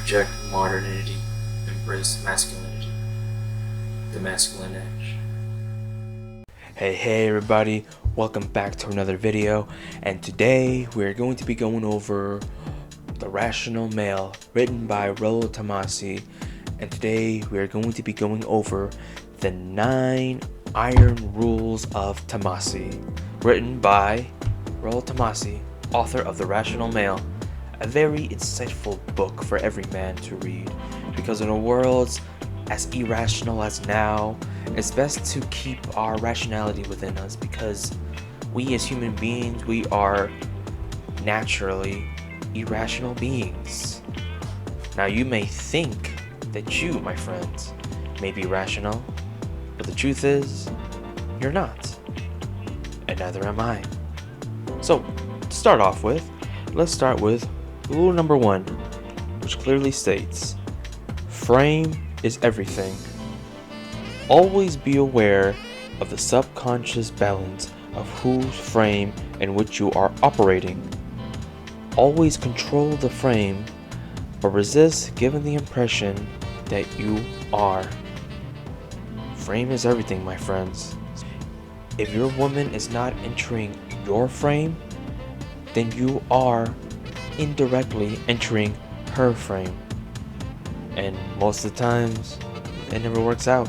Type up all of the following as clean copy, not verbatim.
Reject modernity, embrace masculinity, the masculine edge. Hey everybody, welcome back to another video, and today we're going to be going over The Rational Male, written by Tomassi, and today we're going to be going over the 9 Iron Rules of Tomassi, written by Tomassi, author of The Rational Male, a very insightful book for every man to read, because in a world as irrational as now, it's best to keep our rationality within us, because we as human beings, we are naturally irrational beings. Now you may think that you, my friends, may be rational, but the truth is, you're not, and neither am I. So, to start off with, let's start with rule number 1, which clearly states, frame is everything. Always be aware of the subconscious balance of whose frame in which you are operating. Always control the frame, but resist giving the impression that you are. Frame is everything, my friends. If your woman is not entering your frame, then you are indirectly entering her frame. And most of the times, it never works out.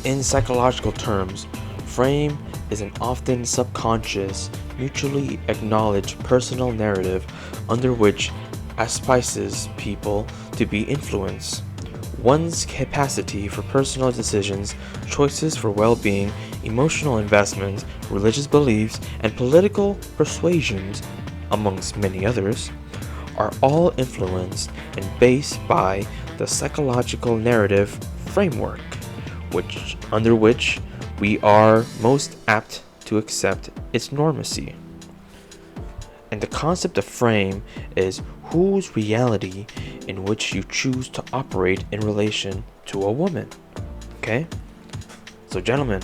In psychological terms, frame is an often subconscious, mutually acknowledged personal narrative under which aspices people to be influenced. One's capacity for personal decisions, choices for well-being, emotional investments, religious beliefs, and political persuasions, amongst many others, are all influenced and based by the psychological narrative framework, under which we are most apt to accept its normacy. And the concept of frame is whose reality in which you choose to operate in relation to a woman. Okay? So gentlemen,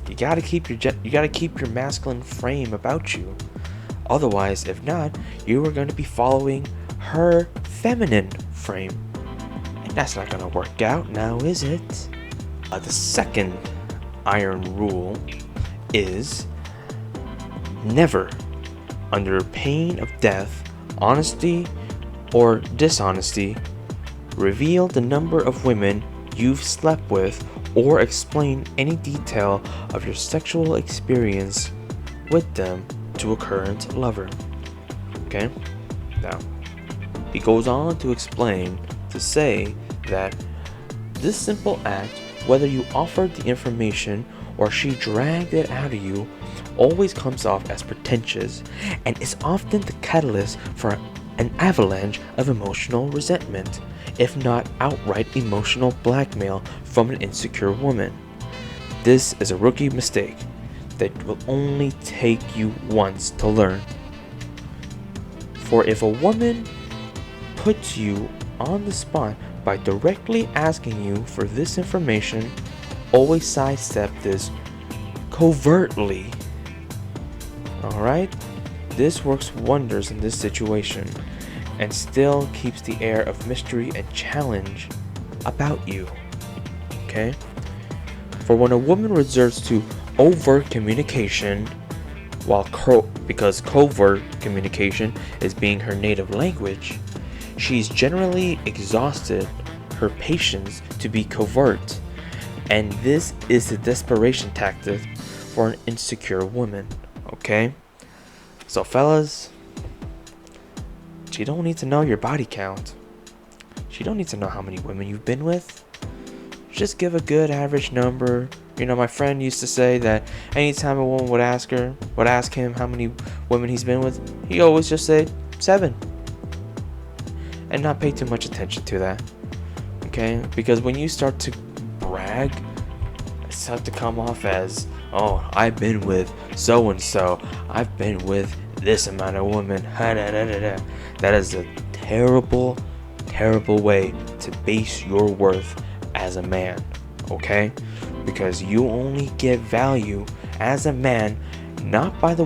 you gotta keep your masculine frame about you. Otherwise, if not, you are going to be following her feminine frame. And that's not going to work out now, is it? The second iron rule is never, under pain of death, honesty, or dishonesty, reveal the number of women you've slept with or explain any detail of your sexual experience with them to a current lover. Okay? Now, he goes on to explain, to say that this simple act, whether you offered the information or she dragged it out of you, always comes off as pretentious and is often the catalyst for an avalanche of emotional resentment, if not outright emotional blackmail from an insecure woman. This is a rookie mistake that will only take you once to learn. For if a woman puts you on the spot by directly asking you for this information, always sidestep this covertly. Alright? This works wonders in this situation and still keeps the air of mystery and challenge about you. Okay? For when a woman resorts to overt communication, because covert communication is being her native language, she's generally exhausted her patience to be covert, and this is the desperation tactic for an insecure woman. Okay? So fellas, she don't need to know your body count. She don't need to know how many women you've been with. Just give a good average number. You know, my friend used to say that anytime a woman would ask him how many women he's been with, he always just say 7. And not pay too much attention to that. Okay? Because when you start to brag, it starts to come off as, oh, I've been with so and so. I've been with this amount of women. That is a terrible, terrible way to base your worth as a man. Okay? Because you only get value as a man not by the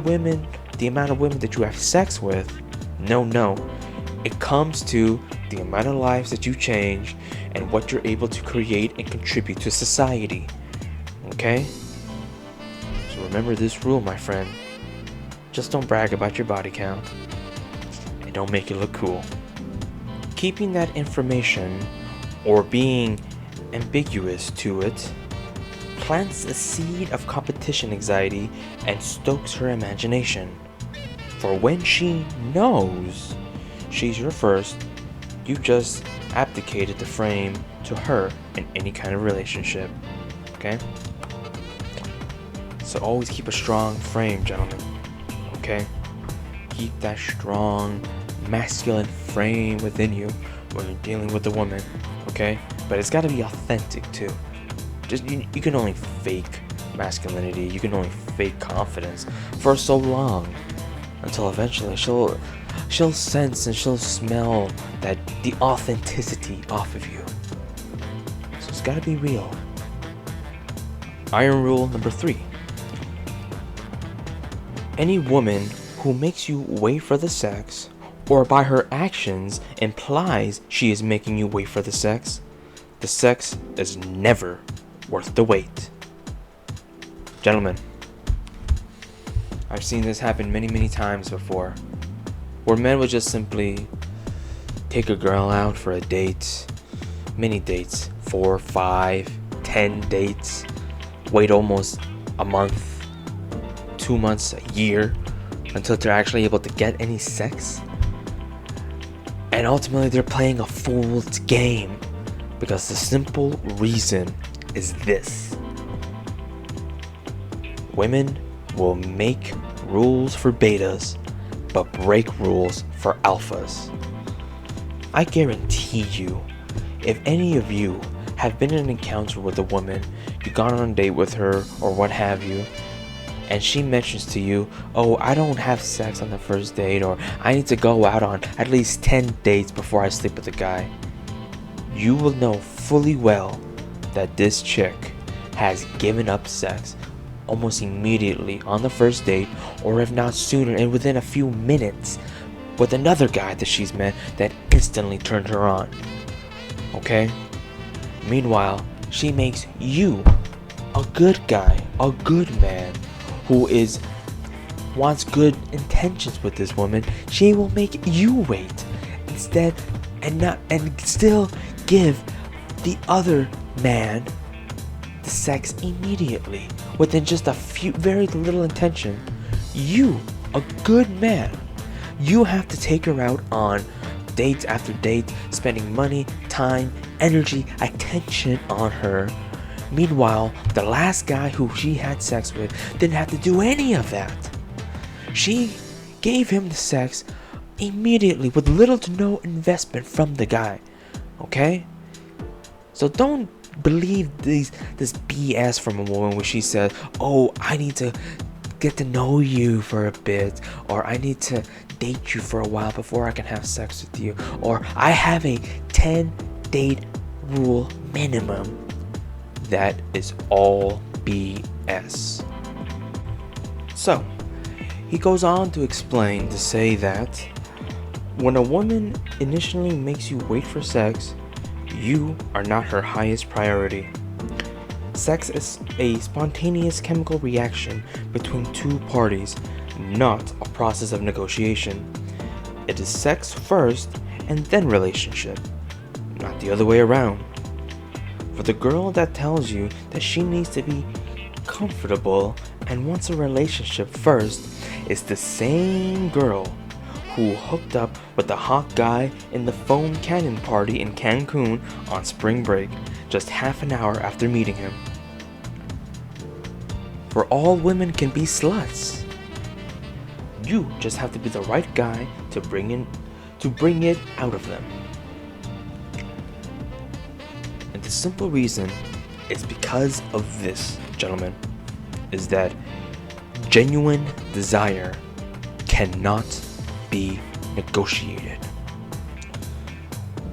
amount of women that you have sex with. No. It comes to the amount of lives that you change and what you're able to create and contribute to society. Okay? So remember this rule, my friend. Just don't brag about your body count. And don't make it look cool. Keeping that information or being ambiguous to it plants a seed of competition anxiety and stokes her imagination. For when she knows she's your first, you just abdicated the frame to her in any kind of relationship. Okay? So always keep a strong frame, gentlemen. Okay? Keep that strong masculine frame within you when you're dealing with a woman. Okay? But it's gotta be authentic too. Just you can only fake masculinity, you can only fake confidence for so long until eventually she'll sense and she'll smell that the authenticity off of you. So it's gotta be real. Iron rule number 3. Any woman who makes you wait for the sex, or by her actions implies she is making you wait for the sex is never worth the wait. Gentlemen, I've seen this happen many times before, where men would just simply take a girl out for a date, many dates, 4, 5, 10 dates, wait almost a month, 2 months, a year, until they're actually able to get any sex. And ultimately they're playing a fool's game, because the simple reason is this: women will make rules for betas but break rules for alphas. I guarantee you, if any of you have been in an encounter with a woman, you've gone on a date with her or what have you, and she mentions to you, oh, I don't have sex on the first date, or I need to go out on at least 10 dates before I sleep with a guy, you will know fully well that this chick has given up sex almost immediately on the first date, or if not sooner, and within a few minutes with another guy that she's met that instantly turned her on. Okay? Meanwhile, she makes you a good guy, a good man who wants good intentions with this woman. She will make you wait instead, and still give the other man the sex immediately within just a few, very little intention. You, a good man, you have to take her out on dates after dates, spending money, time, energy, attention on her. Meanwhile, the last guy who she had sex with didn't have to do any of that. She gave him the sex immediately with little to no investment from the guy. Okay? So don't believe this BS from a woman where she says, oh, I need to get to know you for a bit, or I need to date you for a while before I can have sex with you, or I have a 10 date rule minimum. That is all BS. So, he goes on to explain to say that when a woman initially makes you wait for sex, you are not her highest priority. Sex is a spontaneous chemical reaction between two parties, not a process of negotiation. It is sex first and then relationship, not the other way around. For the girl that tells you that she needs to be comfortable and wants a relationship first is the same girl who hooked up with the hot guy in the foam cannon party in Cancun on spring break just half an hour after meeting him. For all women can be sluts. You just have to be the right guy to bring it out of them. And the simple reason is because of this, gentlemen, is that genuine desire cannot be negotiated.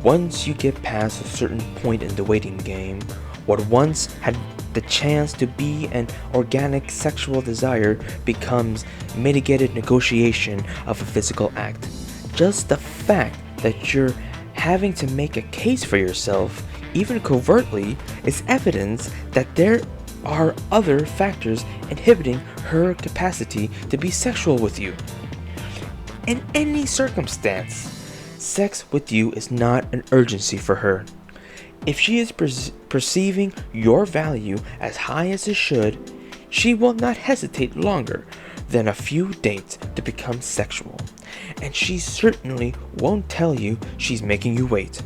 Once you get past a certain point in the waiting game, what once had the chance to be an organic sexual desire becomes mitigated negotiation of a physical act. Just the fact that you're having to make a case for yourself, even covertly, is evidence that there are other factors inhibiting her capacity to be sexual with you. In any circumstance, sex with you is not an urgency for her. If she is perceiving your value as high as it should, she will not hesitate longer than a few dates to become sexual, and she certainly won't tell you she's making you wait.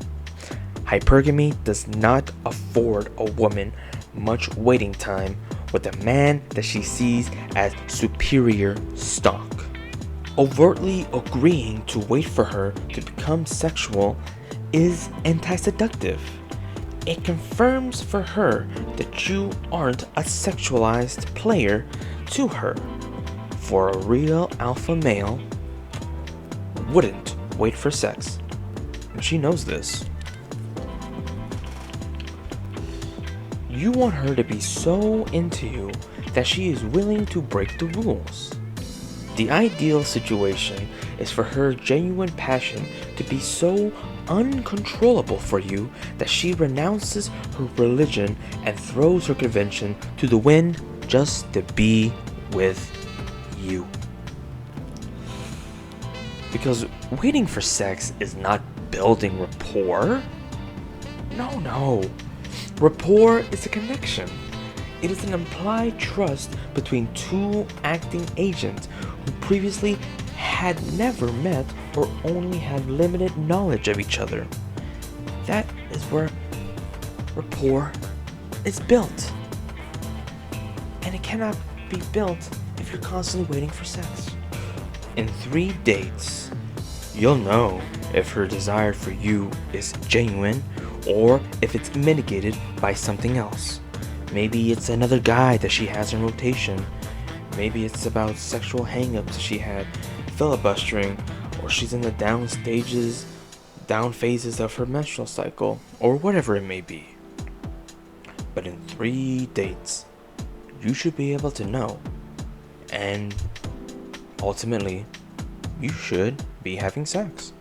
Hypergamy does not afford a woman much waiting time with a man that she sees as superior stock. Overtly agreeing to wait for her to become sexual is anti-seductive. It confirms for her that you aren't a sexualized player to her. For a real alpha male wouldn't wait for sex, and she knows this. You want her to be so into you that she is willing to break the rules. The ideal situation is for her genuine passion to be so uncontrollable for you that she renounces her religion and throws her convention to the wind just to be with you. Because waiting for sex is not building rapport. No. Rapport is a connection. It is an implied trust between two acting agents who previously had never met or only had limited knowledge of each other. That is where rapport is built. And it cannot be built if you're constantly waiting for sex. In 3 dates, you'll know if her desire for you is genuine or if it's mitigated by something else. Maybe it's another guy that she has in rotation. Maybe it's about sexual hang-ups she had filibustering, or she's in the down phases of her menstrual cycle, or whatever it may be. But in 3 dates, you should be able to know. And ultimately, you should be having sex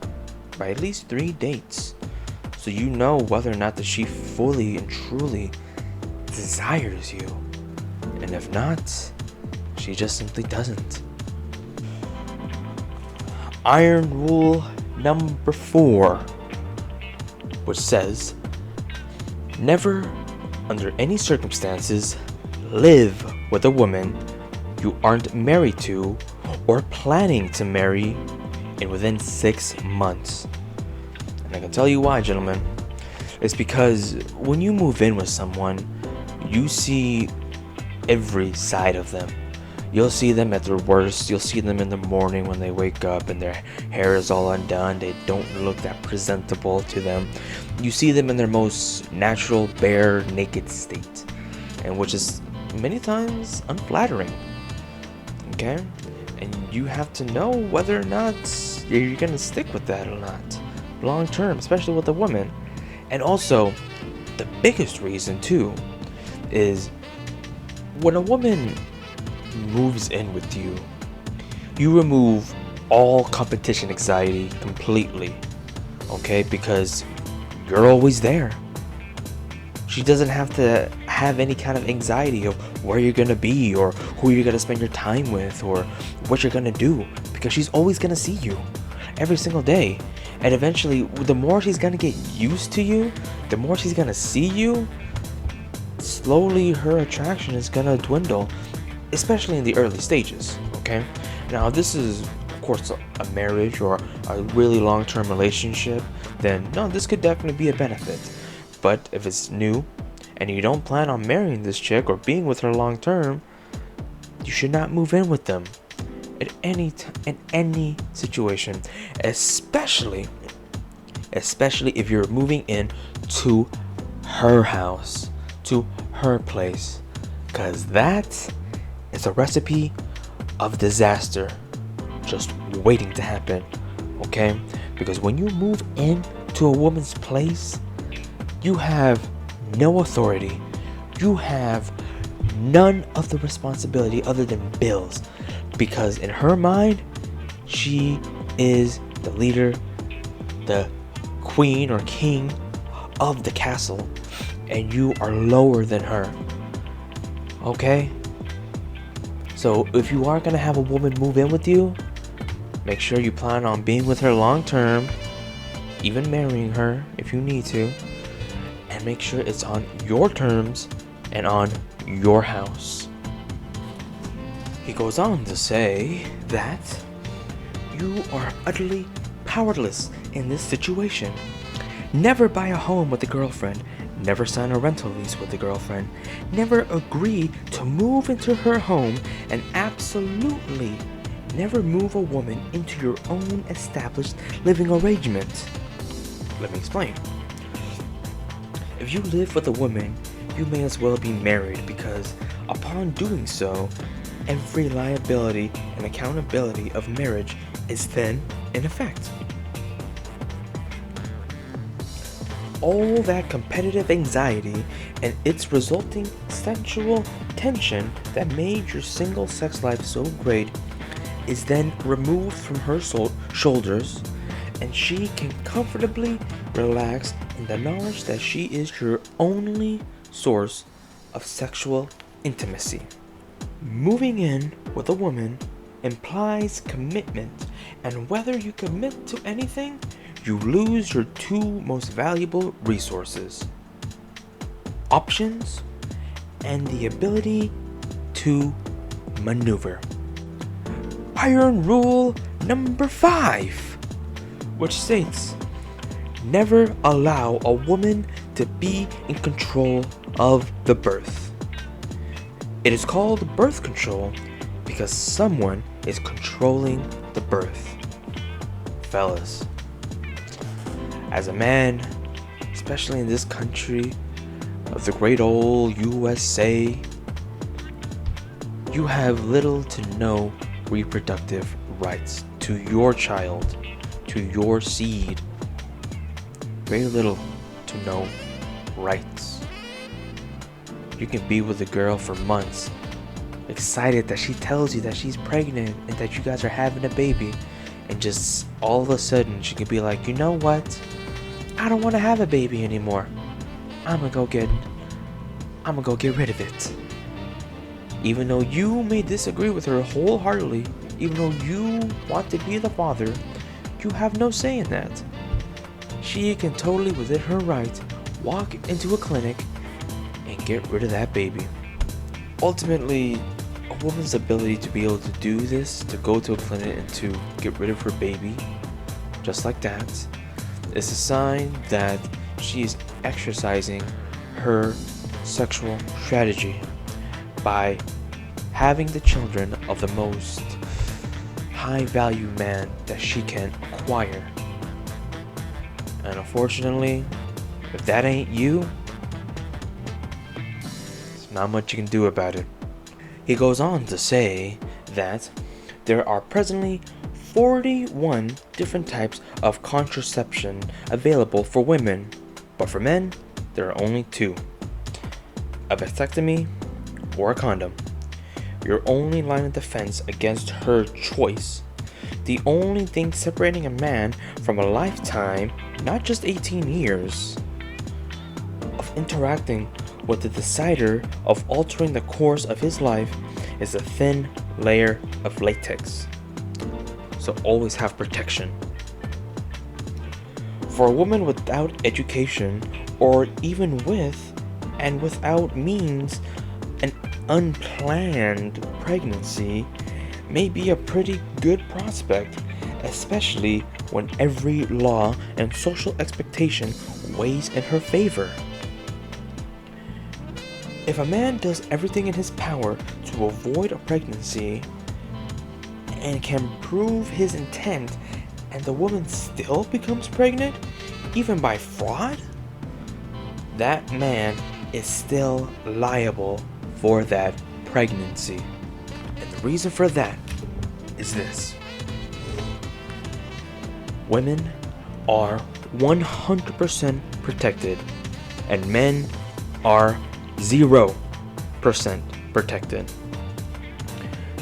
by at least 3 dates, so you know whether or not that she fully and truly desires you, and if not, she just simply doesn't. Iron rule number 4, which says, never under any circumstances live with a woman you aren't married to or planning to marry in within 6 months. And I can tell you why, gentlemen. It's because when you move in with someone, you see every side of them. You'll see them at their worst. You'll see them in the morning when they wake up and their hair is all undone. They don't look that presentable to them. You see them in their most natural, bare, naked state, and which is many times unflattering. Okay? And you have to know whether or not you're gonna stick with that or not long term, especially with a woman. And also, the biggest reason too is when a woman moves in with you, you remove all competition anxiety completely, okay? Because you're always there. She doesn't have to have any kind of anxiety of where you're gonna be or who you're gonna spend your time with or what you're gonna do, because she's always gonna see you every single day. And eventually, the more she's gonna get used to you, the more she's gonna see you, slowly her attraction is gonna dwindle, especially in the early stages, okay? Now, if this is, of course, a marriage or a really long-term relationship, then no, this could definitely be a benefit. But if it's new and you don't plan on marrying this chick or being with her long-term, you should not move in with them in any situation, especially if you're moving in to her house, to her place, because that is a recipe of disaster just waiting to happen, okay? Because when you move into a woman's place, you have no authority, you have none of the responsibility other than bills, because in her mind, she is the leader the queen or king of the castle, and you are lower than her. Okay? So if you are gonna have a woman move in with you, make sure you plan on being with her long term, even marrying her if you need to, and make sure it's on your terms and on your house. He goes on to say that you are utterly powerless in this situation. Never buy a home with a girlfriend. Never sign a rental lease with a girlfriend. Never agree to move into her home, and absolutely never move a woman into your own established living arrangement. Let me explain. If you live with a woman, you may as well be married, because upon doing so, every liability and accountability of marriage is then in effect. All that competitive anxiety and its resulting sexual tension that made your single sex life so great is then removed from her shoulders, and she can comfortably relax in the knowledge that she is your only source of sexual intimacy. Moving in with a woman implies commitment, and whether you commit to anything, you lose your two most valuable resources: options and the ability to maneuver. Iron rule number 5, which states, never allow a woman to be in control of the birth. It is called birth control because someone is controlling the birth. Fellas, as a man, especially in this country of the great old USA, you have little to no reproductive rights to your child, to your seed. Very little to no rights. You can be with a girl for months, excited that she tells you that she's pregnant and that you guys are having a baby, and just all of a sudden she could be like, you know what? I don't want to have a baby anymore. I'm gonna go get rid of it. Even though you may disagree with her wholeheartedly, even though you want to be the father, you have no say in that. She can totally, within her right, walk into a clinic and get rid of that baby. Ultimately, a woman's ability to be able to do this, to go to a clinic and to get rid of her baby, just like that, is a sign that she is exercising her sexual strategy by having the children of the most high value man that she can acquire. And unfortunately, if that ain't you, there's not much you can do about it. He goes on to say that there are presently 41 different types of contraception available for women, but for men, there are only 2: a vasectomy or a condom. Your only line of defense against her choice. The only thing separating a man from a lifetime, not just 18 years, of interacting with the decider of altering the course of his life is a thin layer of latex. So always have protection. For a woman without education, or even with and without means, an unplanned pregnancy may be a pretty good prospect, especially when every law and social expectation weighs in her favor. If a man does everything in his power to avoid a pregnancy and can prove his intent, and the woman still becomes pregnant, even by fraud, that man is still liable for that pregnancy. And the reason for that is this: women are 100% protected, and men are 0% protected.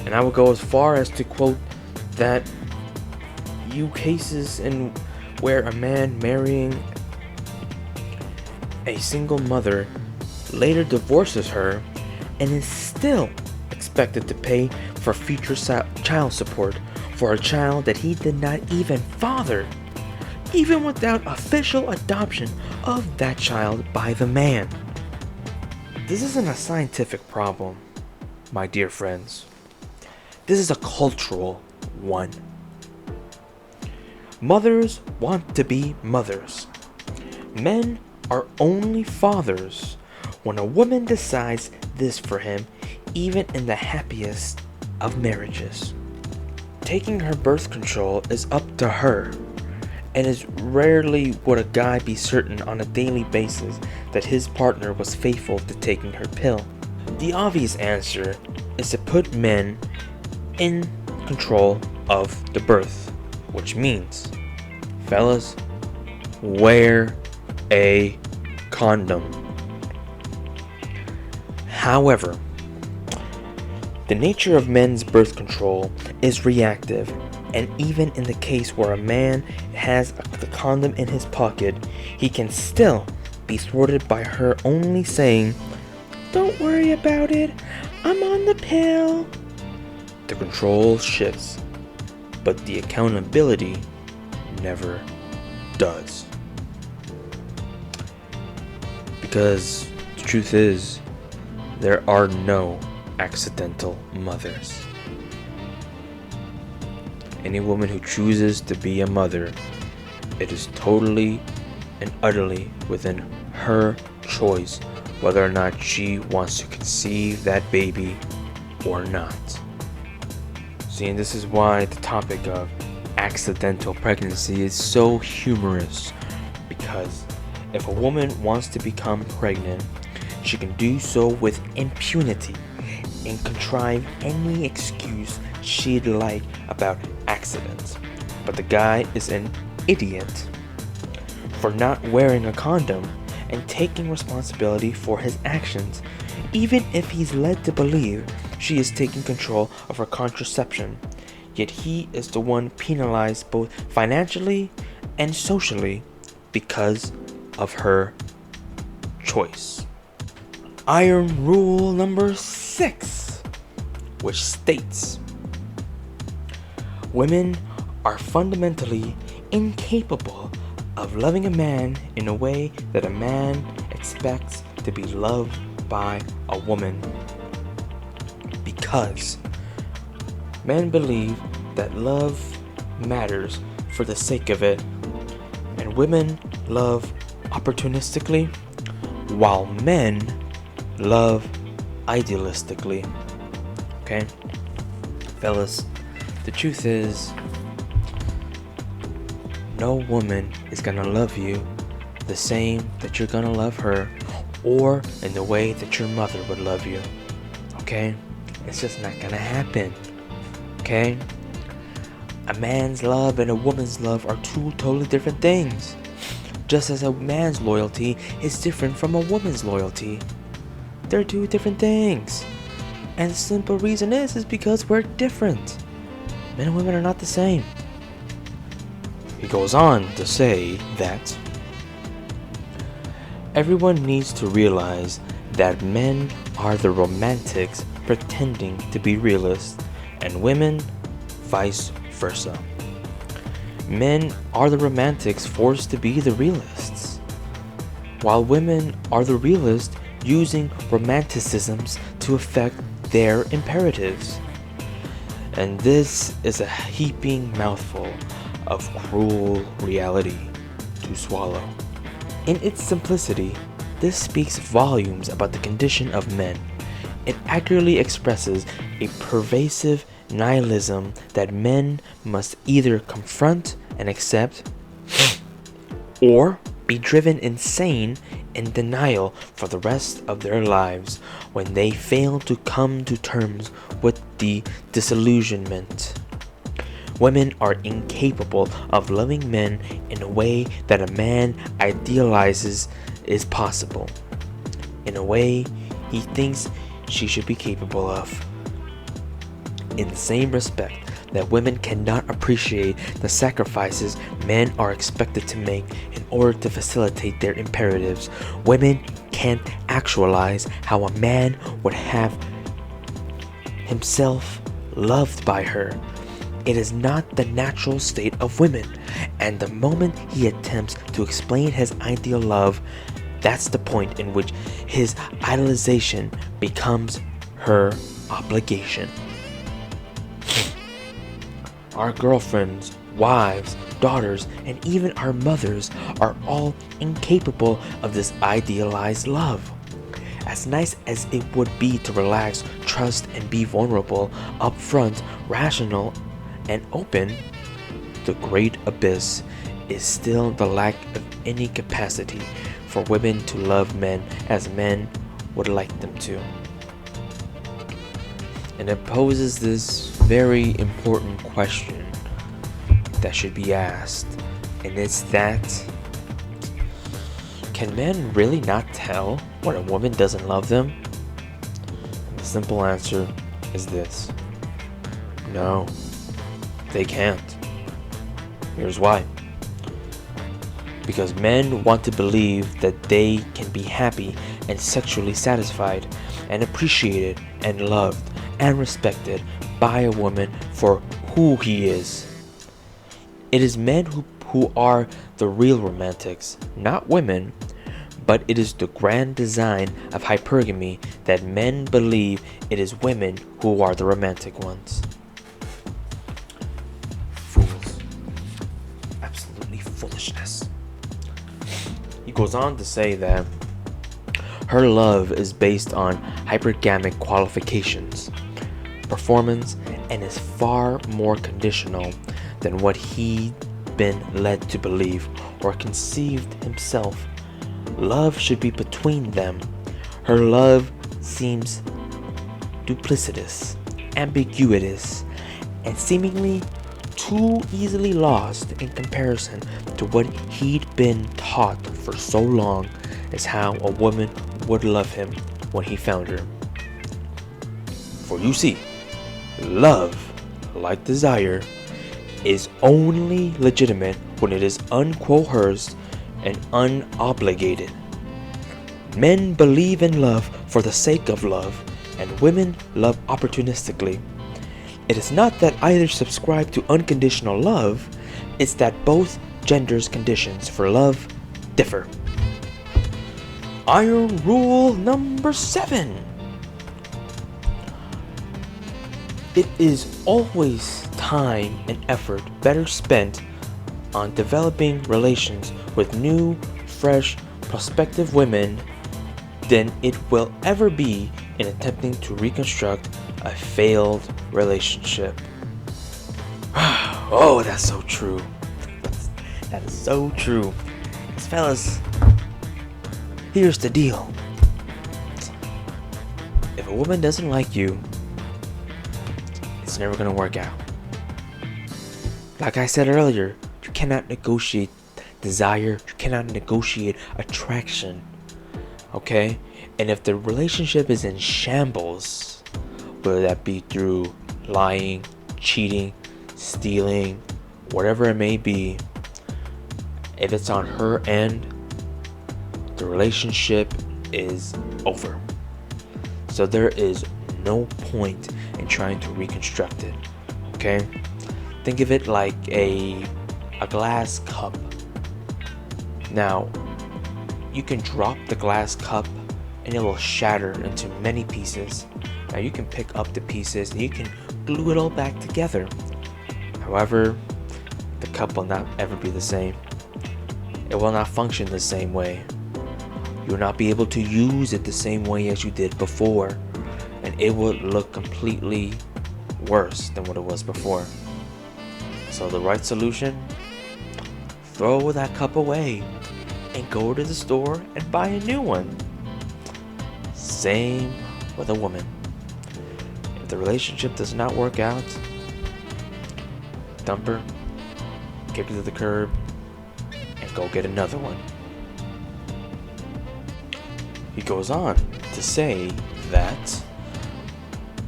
And I would go as far as to quote that cases in where a man marrying a single mother later divorces her and is still expected to pay for future child support for a child that he did not even father, even without official adoption of that child by the man. This isn't a scientific problem, my dear friends. This is a cultural one. Mothers want to be mothers. Men are only fathers when a woman decides this for him, even in the happiest of marriages. Taking her birth control is up to her, and is rarely would a guy be certain on a daily basis that his partner was faithful to taking her pill. The obvious answer is to put men in control of the birth, which means, fellas, wear a condom. However, the nature of men's birth control is reactive, and even in the case where a man has the condom in his pocket, he can still be thwarted by her only saying, "Don't worry about it, I'm on the pill." The control shifts, but the accountability never does. Because the truth is, there are no accidental mothers. Any woman who chooses to be a mother, it is totally and utterly within her choice whether or not she wants to conceive that baby or not. See, and this is why the topic of accidental pregnancy is so humorous, because if a woman wants to become pregnant, she can do so with impunity and contrive any excuse she'd like about accidents. But the guy is an idiot for not wearing a condom and taking responsibility for his actions, even if he's led to believe she is taking control of her contraception. Yet he is the one penalized both financially and socially because of her choice. Iron rule number 6, which states, women are fundamentally incapable of loving a man in a way that a man expects to be loved by a woman. Because men believe that love matters for the sake of it, and women love opportunistically, while men love idealistically. Okay? Fellas, the truth is, no woman is gonna love you the same that you're gonna love her, or in the way that your mother would love you. Okay? It's just not gonna happen. Okay? A man's love and a woman's love are two totally different things. Just as a man's loyalty is different from a woman's loyalty. They're two different things. And the simple reason is because we're different. Men and women are not the same. He goes on to say that everyone needs to realize that men are the romantics pretending to be realists, and women vice versa. Men are the romantics forced to be the realists, while women are the realists using romanticisms to affect their imperatives. And this is a heaping mouthful of cruel reality to swallow. In its simplicity, this speaks volumes about the condition of men. It accurately expresses a pervasive nihilism that men must either confront and accept, or be driven insane in denial for the rest of their lives when they fail to come to terms with the disillusionment. Women are incapable of loving men in a way that a man idealizes is possible, in a way he thinks she should be capable of. in the same respect that women cannot appreciate the sacrifices men are expected to make in order to facilitate their imperatives, women can't actualize how a man would have himself loved by her. It is not the natural state of women, and the moment he attempts to explain his ideal love, that's the point in which his idolization becomes her obligation. Our girlfriends, wives, daughters, and even our mothers are all incapable of this idealized love. As nice as it would be to relax, trust, and be vulnerable, upfront, rational, and open, the great abyss is still the lack of any capacity for women to love men as men would like them to. And it poses this very important question that should be asked, and it's that, can men really not tell when a woman doesn't love them? And the simple answer is this: no, they can't. Here's why. Because men want to believe that they can be happy and sexually satisfied and appreciated and loved and respected by a woman for who he is. It is men who are the real romantics, not women, but it is the grand design of hypergamy that men believe it is women who are the romantic ones. Fools. Absolutely foolishness. He goes on to say that her love is based on hypergamic qualifications, performance, and is far more conditional than what he'd been led to believe or conceived himself. Love should be between them. Her love seems duplicitous, ambiguous, and seemingly too easily lost in comparison to what he'd been taught for so long as how a woman would love him when he found her. For you see, love, like desire, is only legitimate when it is uncoerced and unobligated. Men believe in love for the sake of love, and women love opportunistically. It is not that either subscribe to unconditional love, it's that both genders' conditions for love differ. Iron rule number 7. It is always time and effort better spent on developing relations with new, fresh, prospective women than it will ever be in attempting to reconstruct a failed relationship. Oh, that's so true. That is so true. 'Cause fellas, here's the deal. If a woman doesn't like you, it's never gonna work out. Like I said earlier, you cannot negotiate desire, you cannot negotiate attraction. Okay? And if the relationship is in shambles, whether that be through lying, cheating, stealing, whatever it may be, if it's on her end, the relationship is over. So there is no point in trying to reconstruct it. Okay? Think of it like a glass cup. Now, you can drop the glass cup and it will shatter into many pieces. Now you can pick up the pieces and you can glue it all back together. However, the cup will not ever be the same. It will not function the same way. You will not be able to use it the same way as you did before, and it will look completely worse than what it was before. So the right solution? Throw that cup away and go to the store and buy a new one. Same with a woman. If the relationship does not work out, dump her, kick her to the curb, and go get another one. He goes on to say that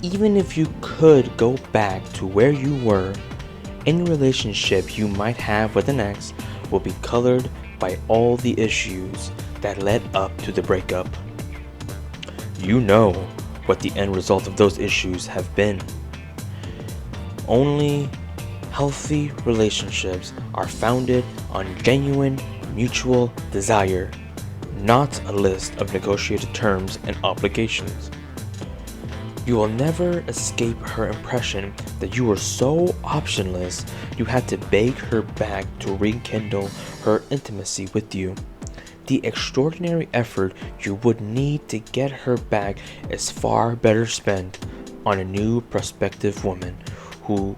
even if you could go back to where you were, any relationship you might have with an ex will be colored by all the issues that led up to the breakup. You know what the end result of those issues have been. Only healthy relationships are founded on genuine mutual desire, not a list of negotiated terms and obligations. You will never escape her impression that you were so optionless you had to beg her back to rekindle her intimacy with you. The extraordinary effort you would need to get her back is far better spent on a new prospective woman who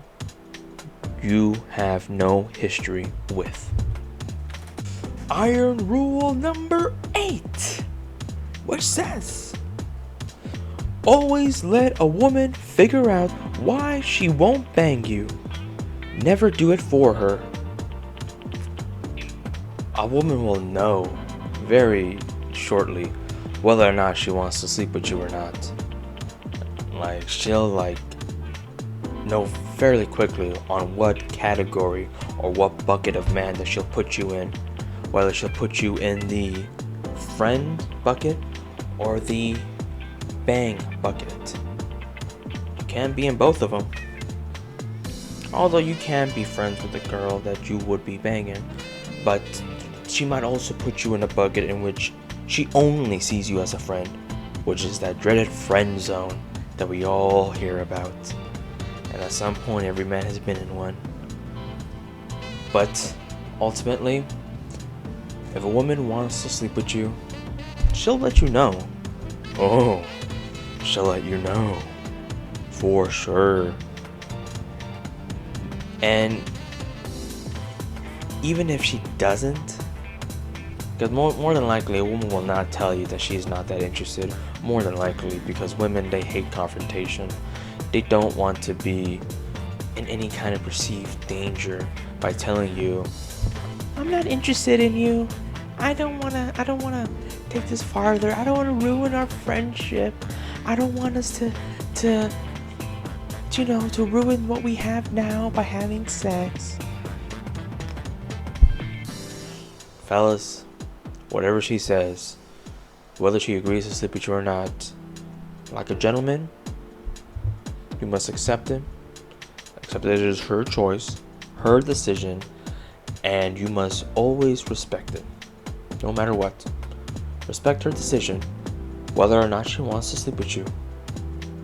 you have no history with. Iron rule number 8, which says, always let a woman figure out why she won't bang you. Never do it for her. A woman will know very shortly whether or not she wants to sleep with you or not. Like, she'll know fairly quickly on what category or what bucket of man that she'll put you in. Whether she'll put you in the friend bucket or the bang bucket. You can't be in both of them. Although you can be friends with a girl that you would be banging, but she might also put you in a bucket in which she only sees you as a friend, which is that dreaded friend zone that we all hear about. And at some point, every man has been in one. But ultimately, if a woman wants to sleep with you, she'll let you know. Oh, she'll let you know. For sure. And even if she doesn't, because more than likely a woman will not tell you that she's not that interested. More than likely, because women, they hate confrontation. They don't want to be in any kind of perceived danger by telling you, I'm not interested in you. I don't wanna take this farther. I don't wanna ruin our friendship. I don't want us to ruin what we have now by having sex. Fellas, whatever she says, whether she agrees to sleep with you or not, like a gentleman, you must accept it. Accept that it is her choice, her decision, and you must always respect it. No matter what. Respect her decision, whether or not she wants to sleep with you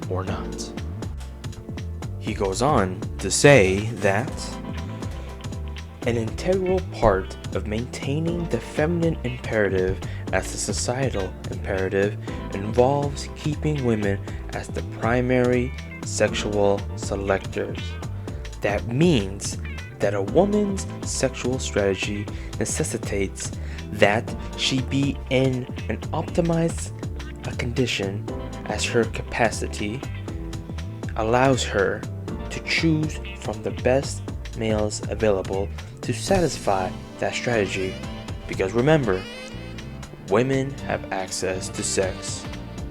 or not. He goes on to say that an integral part of maintaining the feminine imperative as the societal imperative involves keeping women as the primary sexual selectors. That means that a woman's sexual strategy necessitates that she be in an optimized condition as her capacity allows her to choose from the best males available to satisfy that strategy. Because remember, women have access to sex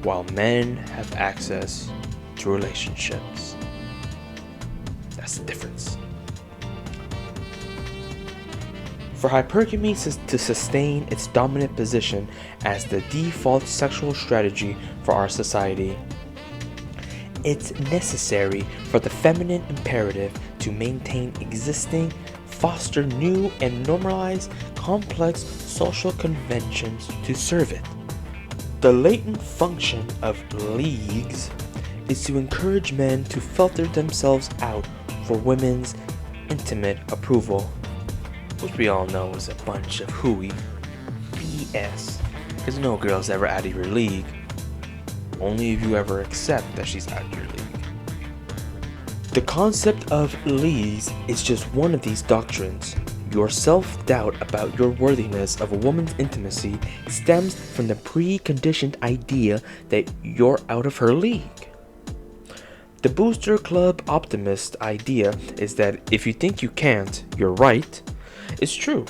while men have access to relationships. That's the difference. For hypergamy to sustain its dominant position as the default sexual strategy for our society, it's necessary for the feminine imperative to maintain existing, foster new, and normalize complex social conventions to serve it. The latent function of leagues is to encourage men to filter themselves out for women's intimate approval, which we all know is a bunch of hooey BS, because no girl's ever out of your league. Only if you ever accept that she's out of your league. The concept of leagues is just one of these doctrines. Your self-doubt about your worthiness of a woman's intimacy stems from the preconditioned idea that you're out of her league. The Booster Club optimist idea is that if you think you can't, you're right. It's true,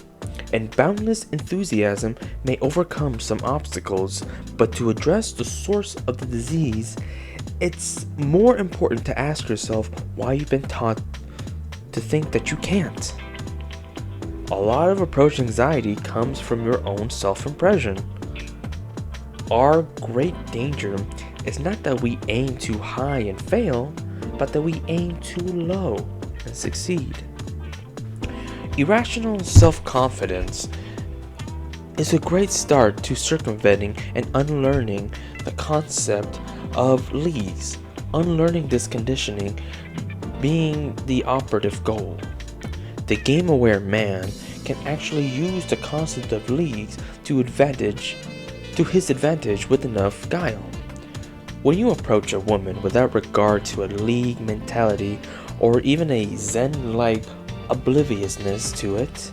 and boundless enthusiasm may overcome some obstacles, but to address the source of the disease, it's more important to ask yourself why you've been taught to think that you can't. A lot of approach anxiety comes from your own self-impression. Our great danger is not that we aim too high and fail, but that we aim too low and succeed. Irrational self-confidence is a great start to circumventing and unlearning the concept of leagues, unlearning this conditioning being the operative goal. The game-aware man can actually use the concept of leagues to his advantage with enough guile. When you approach a woman without regard to a league mentality or even a zen-like obliviousness to it,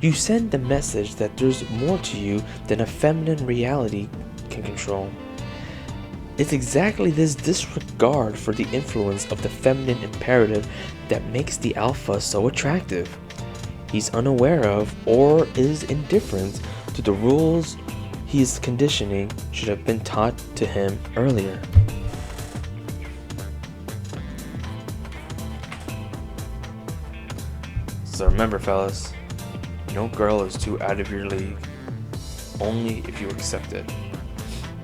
you send the message that there's more to you than a feminine reality can control. It's exactly this disregard for the influence of the feminine imperative that makes the alpha so attractive. He's unaware of or is indifferent to the rules his conditioning should have been taught to him earlier. So remember, fellas, no girl is too out of your league, only if you accept it.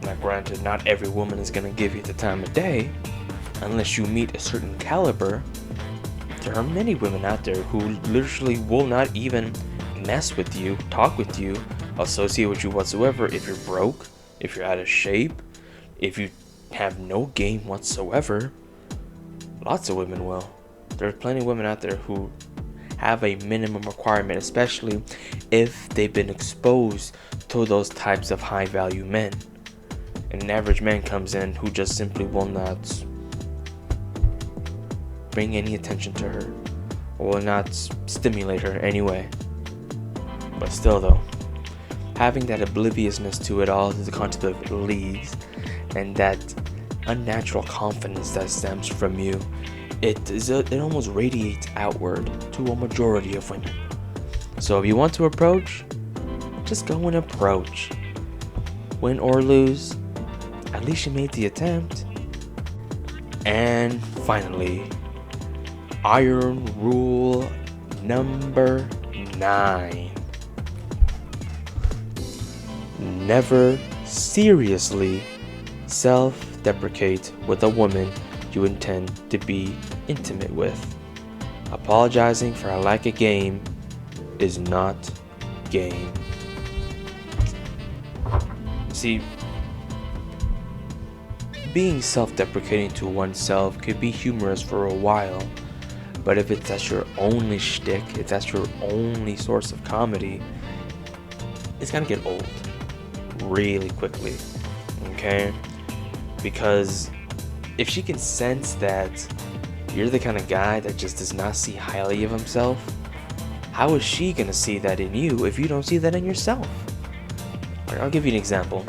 Now granted, not every woman is going to give you the time of day, unless you meet a certain caliber. There are many women out there who literally will not even mess with you, talk with you, associate with you whatsoever if you're broke, if you're out of shape, if you have no game whatsoever. Lots of women will. There are plenty of women out there who have a minimum requirement, especially if they've been exposed to those types of high value men. And an average man comes in who just simply will not bring any attention to her or will not stimulate her anyway. But still though, having that obliviousness to it all, to the concept of leagues, and that unnatural confidence that stems from you, it almost radiates outward to a majority of women. So if you want to approach, just go and approach. Win or lose, at least you made the attempt. And finally, iron rule number 9. Never seriously self-deprecate with a woman you intend to be intimate with. Apologizing for a lack of game is not game. See, being self-deprecating to oneself could be humorous for a while, but if that's your only shtick, if that's your only source of comedy, it's gonna get old really quickly, okay? Because if she can sense that you're the kind of guy that just does not see highly of himself, how is she gonna see that in you if you don't see that in yourself? I'll give you an example.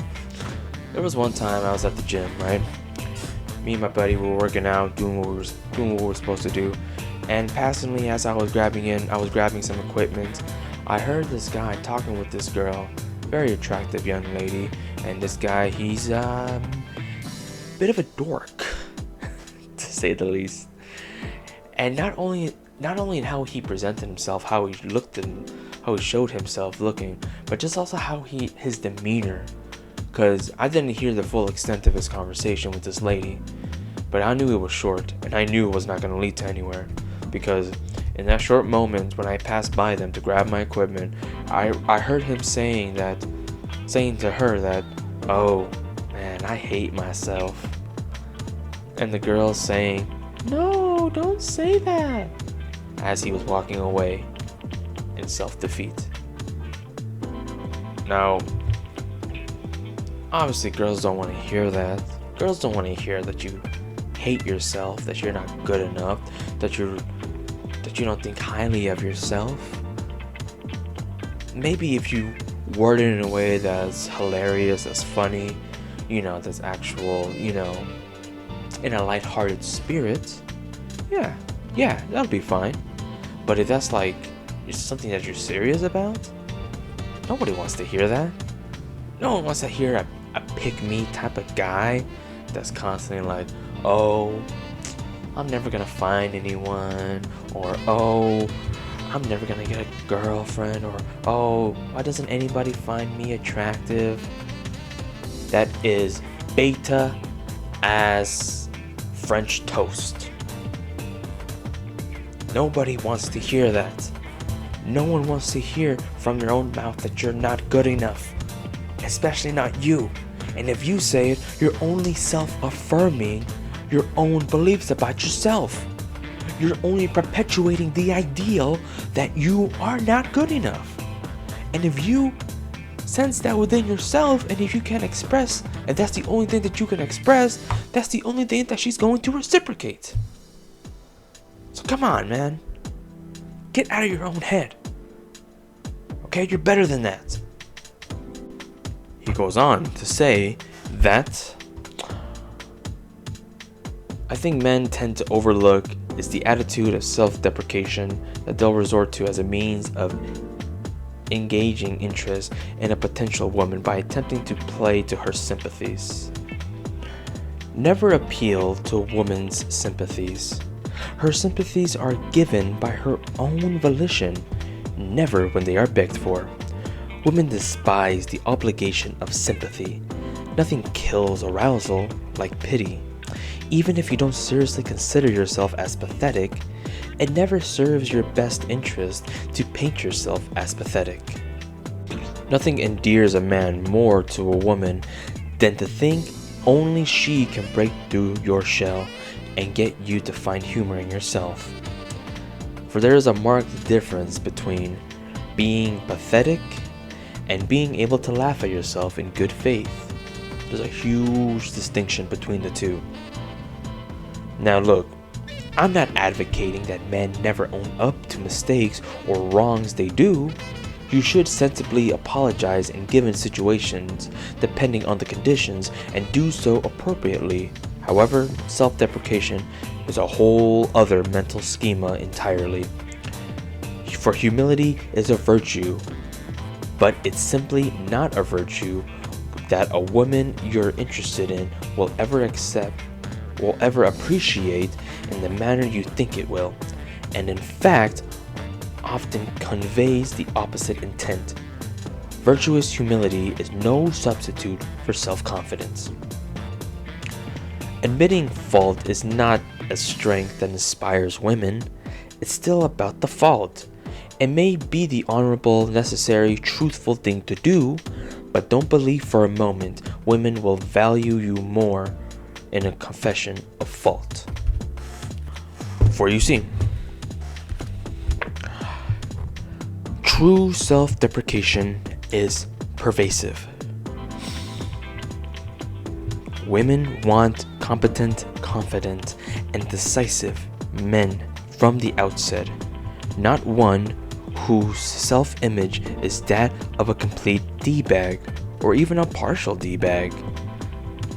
There was one time I was at the gym, right? Me and my buddy were working out, doing what we were supposed to do, and passingly, as I was grabbing some equipment, I heard this guy talking with this girl, very attractive young lady, and this guy, he's a bit of a dork, to say the least. And not only in how he presented himself, how he looked and how he showed himself looking, but just also how his demeanor. Because I didn't hear the full extent of his conversation with this lady, but I knew it was short, and I knew it was not going to lead to anywhere. Because in that short moment when I passed by them to grab my equipment, I heard him saying to her that, "Oh man, I hate myself." And the girl saying, "No, don't say that," as he was walking away in self-defeat. Now, obviously girls don't want to hear that. Girls don't want to hear that you hate yourself, that you're not good enough, that you don't think highly of yourself. Maybe if you word it in a way that's hilarious, that's funny, that's actual, in a lighthearted spirit, yeah, that'll be fine. But if that's like it's something that you're serious about, nobody wants to hear that. No one wants to hear a pick-me type of guy that's constantly like, oh, I'm never gonna find anyone, or oh, I'm never gonna get a girlfriend, or oh, why doesn't anybody find me attractive? That is beta as French toast. Nobody wants to hear that. No one wants to hear from your own mouth that you're not good enough, especially not you. And if you say it, you're only self-affirming your own beliefs about yourself. You're only perpetuating the ideal that you are not good enough. And if you sense that within yourself, and if you can't express, and that's the only thing that you can express, that's the only thing that she's going to reciprocate. So come on, man. Get out of your own head. Okay, you're better than that. He goes on to say that I think men tend to overlook is the attitude of self-deprecation that they'll resort to as a means of engaging interest in a potential woman by attempting to play to her sympathies. Never appeal to a woman's sympathies. Her sympathies are given by her own volition, never when they are begged for. Women despise the obligation of sympathy. Nothing kills arousal like pity. Even if you don't seriously consider yourself as pathetic, it never serves your best interest to paint yourself as pathetic. Nothing endears a man more to a woman than to think only she can break through your shell and get you to find humor in yourself. For there is a marked difference between being pathetic and being able to laugh at yourself in good faith. There's a huge distinction between the two. Now look, I'm not advocating that men never own up to mistakes or wrongs they do. You should sensibly apologize in given situations, depending on the conditions, and do so appropriately. However, self-deprecation is a whole other mental schema entirely. For humility is a virtue, but it's simply not a virtue that a woman you're interested in will ever appreciate in the manner you think it will, and in fact, often conveys the opposite intent. Virtuous humility is no substitute for self-confidence. Admitting fault is not a strength that inspires women. It's still about the fault. It may be the honorable, necessary, truthful thing to do, but don't believe for a moment women will value you more in a confession of fault. For you see, true self-deprecation is pervasive. Women want competent, confident, and decisive men from the outset, not one whose self-image is that of a complete D-bag or even a partial D-bag.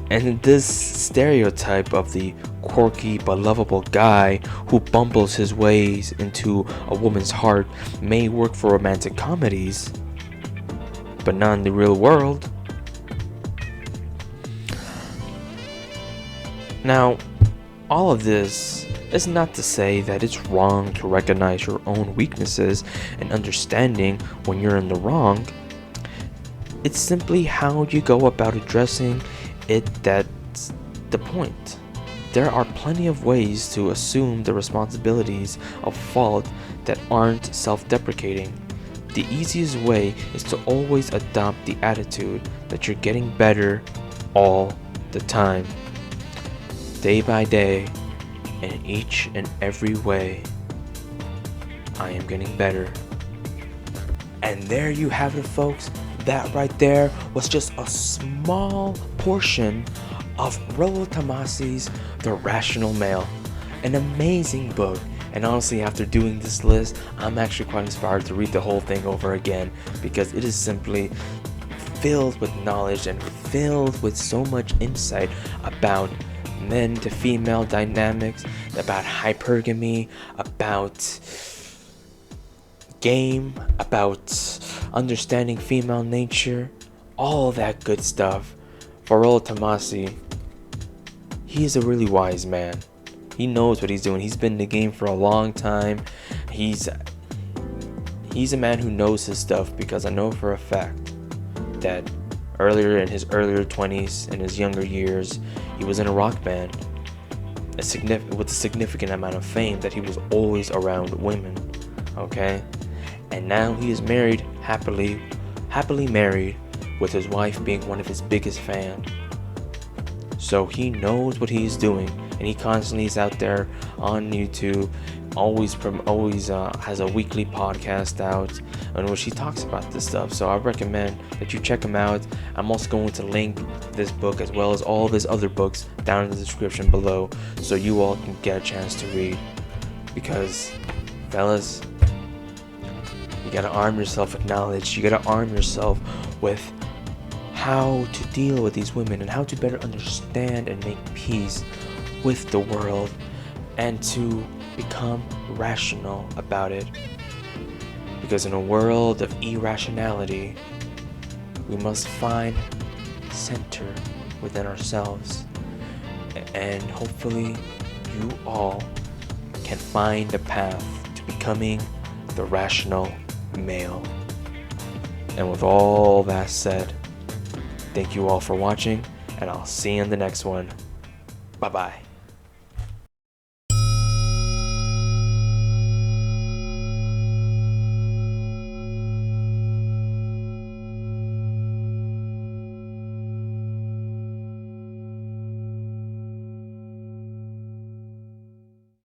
And this stereotype of the quirky but lovable guy who bumbles his ways into a woman's heart may work for romantic comedies, but not in the real world. Now, all of this is not to say that it's wrong to recognize your own weaknesses and understanding when you're in the wrong. It's simply how you go about addressing it that's the point. There are plenty of ways to assume the responsibilities of fault that aren't self-deprecating. The easiest way is to always adopt the attitude that you're getting better all the time. Day by day, in each and every way, I am getting better. And there you have it, folks. That right there was just a small portion of Rollo Tomassi's The Rational Male. An amazing book. And honestly, after doing this list, I'm actually quite inspired to read the whole thing over again, because it is simply filled with knowledge and filled with so much insight about men to female dynamics, about hypergamy, about game, about understanding female nature, all that good stuff. For Rollo Tomassi, he is a really wise man. He knows what he's doing. He's been in the game for a long time. He's a man who knows his stuff, because I know for a fact that earlier in his earlier 20s, in his younger years, he was in a rock band with a significant amount of fame, that he was always around women, okay? And now he is married, happily married, with his wife being one of his biggest fans. So he knows what he's doing, and he constantly is out there on YouTube, always has a weekly podcast out in which he talks about this stuff. So I recommend that you check him out. I'm also going to link this book as well as all of his other books down in the description below, so you all can get a chance to read. Because, fellas, you gotta arm yourself with knowledge. You gotta arm yourself with how to deal with these women and how to better understand and make peace with the world, and to become rational about it. Because in a world of irrationality, we must find center within ourselves, and hopefully you all can find a path to becoming the rational male. And with all that said, thank you all for watching, and I'll see you in the next one. Bye bye.